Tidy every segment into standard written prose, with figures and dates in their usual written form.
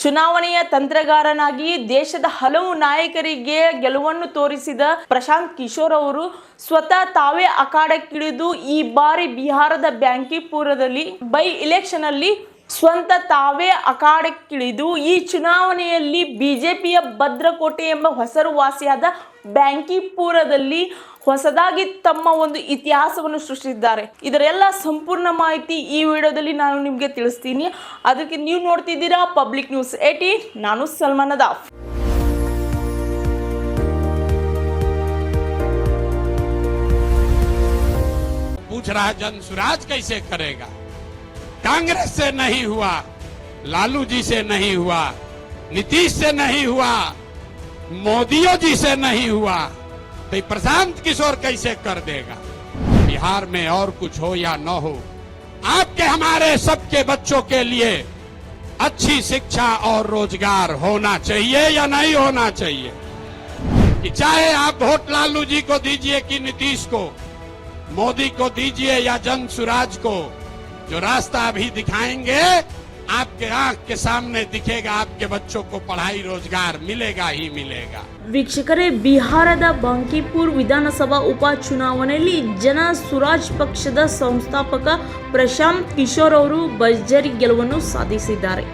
ಚುನಾವಣೆಯ ತಂತ್ರಗಾರನಾಗಿ ದೇಶದ ಹಲವು ನಾಯಕರಿಗೆ ಗೆಲುವನ್ನು ತೋರಿಸಿದ ಪ್ರಶಾಂತ್ ಕಿಶೋರ್ ಅವರು ಸ್ವತಃ ತಾವೇ ಅಖಾಡಕ್ಕಿಳಿದು ಈ ಬಾರಿ ಬಿಹಾರದ ಬ್ಯಾಂಕಿಪುರದಲ್ಲಿ ಬೈ ಇಲೆಕ್ಷನ್ ಅಲ್ಲಿ ಸ್ವಂತ ತಾವೇ ಅಖಾಡಕ್ಕಿಳಿದು ಈ ಚುನಾವಣೆಯಲ್ಲಿ ಬಿಜೆಪಿಯ ಭದ್ರಕೋಟೆ ಎಂಬ ಹೆಸರುವಾಸಿಯಾದ ಬ್ಯಾಂಕಿಪುರದಲ್ಲಿ ಹೊಸದಾಗಿ ತಮ್ಮ ಒಂದು ಇತಿಹಾಸವನ್ನು ಸೃಷ್ಟಿಸಿದ್ದಾರೆ. ಇದರೆಲ್ಲ ಸಂಪೂರ್ಣ ಮಾಹಿತಿ ಈ ವಿಡಿಯೋದಲ್ಲಿ ನಾನು ನಿಮಗೆ ತಿಳಿಸ್ತೀನಿ. ಅದಕ್ಕೆ ನೀವು ನೋಡ್ತಿದ್ದೀರಾ ಪಬ್ಲಿಕ್ ನ್ಯೂಸ್ 18. ನಾನು ಸಲ್ಮಾನ್ ನದಾಫ್. पूछ रहा जन सुराज कैसे करेगा? कांग्रेस से नहीं हुआ, लालू जी से नहीं हुआ, नीतीश से नहीं हुआ, मोदियों जी से नहीं हुआ, तो प्रशांत किशोर कैसे कर देगा? बिहार में और कुछ हो या न हो, आपके हमारे सबके बच्चों के लिए अच्छी शिक्षा और रोजगार होना चाहिए या नहीं होना चाहिए? कि चाहे आप वोट लालू जी को दीजिए कि नीतीश को, मोदी को दीजिए या जन सुराज को, जो रास्ता अभी दिखाएंगे आपके आंख के सामने दिखेगा. आपके बच्चों को पढ़ाई रोजगार मिलेगा ही मिलेगा. ವೀಕ್ಷಕರೇ, ಬಿಹಾರದ ಬಾಂಕಿಪುರ್ ವಿಧಾನಸಭಾ ಉಪಚುನಾವಣೆಯಲ್ಲಿ ಜನ ಸುರಾಜ್ ಪಕ್ಷದ ಸಂಸ್ಥಾಪಕ ಪ್ರಶಾಂತ್ ಕಿಶೋರ್ ಅವರು ಭರ್ಜರಿ ಗೆಲುವನ್ನು ಸಾಧಿಸಿದ್ದಾರೆ.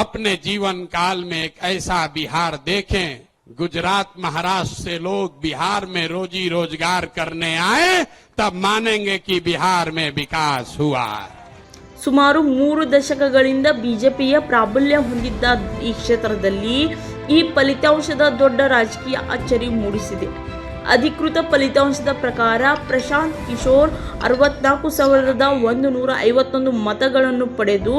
अपने जीवन काल में एक ऐसा बिहार देखें, गुजरात महाराष्ट्र से लोग बिहार में रोजी रोजगार करने आए, तब मानेंगे कि बिहार में विकास हुआ. ಸುಮಾರು 3 ದಶಕಗಳಿಂದ ಬಿಜೆಪಿಯ ಪ್ರಾಬಲ್ಯ ಹೊಂದಿದ್ದ ಈ ಕ್ಷೇತ್ರದಲ್ಲಿ ಈ ಫಲಿತಾಂಶದ ದೊಡ್ಡ ರಾಜಕೀಯ ಅಚ್ಚರಿ ಮೂಡಿಸಿದೆ. ಅಧಿಕೃತ ಫಲಿತಾಂಶದ ಪ್ರಕಾರ ಪ್ರಶಾಂತ್ ಕಿಶೋರ್ 64,151 ಮತಗಳನ್ನು ಪಡೆದು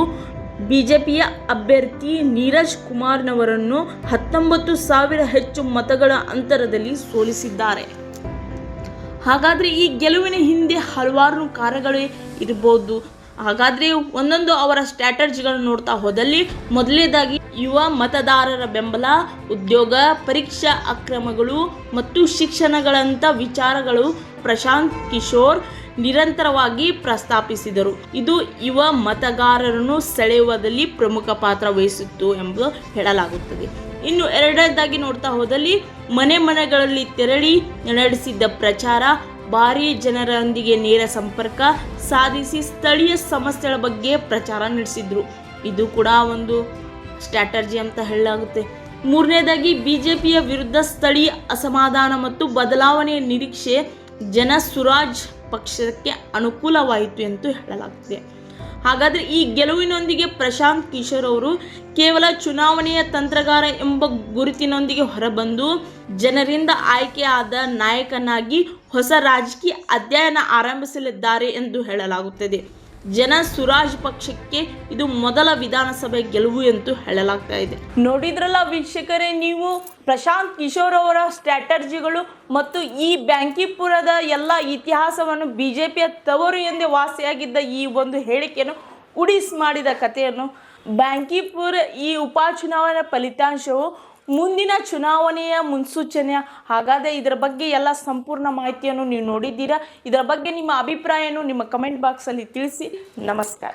ಬಿಜೆಪಿಯ ಅಭ್ಯರ್ಥಿ ನೀರಜ್ ಕುಮಾರ್ನವರನ್ನು 19,000 ಹೆಚ್ಚು ಮತಗಳ ಅಂತರದಲ್ಲಿ ಸೋಲಿಸಿದ್ದಾರೆ. ಹಾಗಾದ್ರೆ ಈ ಗೆಲುವಿನ ಹಿಂದೆ ಹಲವಾರು ಕಾರಣಗಳು ಇರಬಹುದು. ಹಾಗಾದ್ರೆ ಒಂದೊಂದು ಅವರ ಸ್ಟ್ರಾಟಜಿಗಳನ್ನು ನೋಡ್ತಾ ಹೋದಲ್ಲಿ, ಮೊದಲನೇದಾಗಿ ಯುವ ಮತದಾರರ ಬೆಂಬಲ, ಉದ್ಯೋಗ, ಪರೀಕ್ಷಾ ಅಕ್ರಮಗಳು ಮತ್ತು ಶಿಕ್ಷಣಗಳಂಥ ವಿಚಾರಗಳು ಪ್ರಶಾಂತ್ ಕಿಶೋರ್ ನಿರಂತರವಾಗಿ ಪ್ರಸ್ತಾಪಿಸಿದರು. ಇದು ಯುವ ಮತದಾರರನ್ನು ಸೆಳೆಯುವುದರಲ್ಲಿ ಪ್ರಮುಖ ಪಾತ್ರ ವಹಿಸಿತ್ತು ಎಂದು ಹೇಳಲಾಗುತ್ತದೆ. ಇನ್ನು ಎರಡನೇದಾಗಿ ನೋಡ್ತಾ ಹೋದಲ್ಲಿ, ಮನೆ ಮನೆಗಳಲ್ಲಿ ತೆರಳಿ ನಡೆಸಿದ್ದ ಪ್ರಚಾರ, ಭಾರಿ ಜನರೊಂದಿಗೆ ನೇರ ಸಂಪರ್ಕ ಸಾಧಿಸಿ ಸ್ಥಳೀಯ ಸಮಸ್ಯೆಗಳ ಬಗ್ಗೆ ಪ್ರಚಾರ ನಡೆಸಿದ್ರು. ಇದು ಕೂಡ ಒಂದು ಸ್ಟ್ರಾಟಜಿ ಅಂತ ಹೇಳಲಾಗುತ್ತೆ. ಮೂರನೇದಾಗಿ ಬಿಜೆಪಿಯ ವಿರುದ್ಧ ಸ್ಥಳೀಯ ಅಸಮಾಧಾನ ಮತ್ತು ಬದಲಾವಣೆಯ ನಿರೀಕ್ಷೆ ಜನ ಸುರಾಜ್ ಪಕ್ಷಕ್ಕೆ ಅನುಕೂಲವಾಯಿತು ಎಂದು ಹೇಳಲಾಗುತ್ತದೆ. ಹಾಗಾದರೆ ಈ ಗೆಲುವಿನೊಂದಿಗೆ ಪ್ರಶಾಂತ್ ಕಿಶೋರ್ ಅವರು ಕೇವಲ ಚುನಾವಣೆಯ ತಂತ್ರಗಾರ ಎಂಬ ಗುರುತಿನೊಂದಿಗೆ ಹೊರಬಂದು ಜನರಿಂದ ಆಯ್ಕೆಯಾದ ನಾಯಕನಾಗಿ ಹೊಸ ರಾಜಕೀಯ ಅಧ್ಯಯನ ಆರಂಭಿಸಲಿದ್ದಾರೆ ಎಂದು ಹೇಳಲಾಗುತ್ತದೆ. ಜನ ಸುರಾಜ್ ಪಕ್ಷಕ್ಕೆ ಇದು ಮೊದಲ ವಿಧಾನಸಭೆ ಗೆಲುವು ಎಂದು ಹೇಳಲಾಗ್ತಾ ಇದೆ. ನೋಡಿದ್ರಲ್ಲ ವೀಕ್ಷಕರೇ, ನೀವು ಪ್ರಶಾಂತ್ ಕಿಶೋರ್ ಅವರ ಸ್ಟ್ರಾಟಜಿಗಳು ಮತ್ತು ಈ ಬ್ಯಾಂಕಿಪುರದ ಎಲ್ಲ ಇತಿಹಾಸವನ್ನು, ಬಿಜೆಪಿಯ ತವರು ಎಂದೇ ವಾಸಿಯಾಗಿದ್ದ ಈ ಒಂದು ಹೇಳಿಕೆಯನ್ನು ಉಡಿಸ್ ಮಾಡಿದ ಕಥೆಯನ್ನು, ಬ್ಯಾಂಕಿಪುರ ಈ ಉಪಚುನಾವಣೆ ಫಲಿತಾಂಶವು ಮುಂದಿನ ಚುನಾವಣೆಯ ಮುನ್ಸೂಚನೆ. ಹಾಗಾದರೆ ಇದರ ಬಗ್ಗೆ ಎಲ್ಲ ಸಂಪೂರ್ಣ ಮಾಹಿತಿಯನ್ನು ನೀವು ನೋಡಿದ್ದೀರಾ. ಇದರ ಬಗ್ಗೆ ನಿಮ್ಮ ಅಭಿಪ್ರಾಯವನ್ನು ನಿಮ್ಮ ಕಮೆಂಟ್ ಬಾಕ್ಸಲ್ಲಿ ತಿಳಿಸಿ. ನಮಸ್ಕಾರ.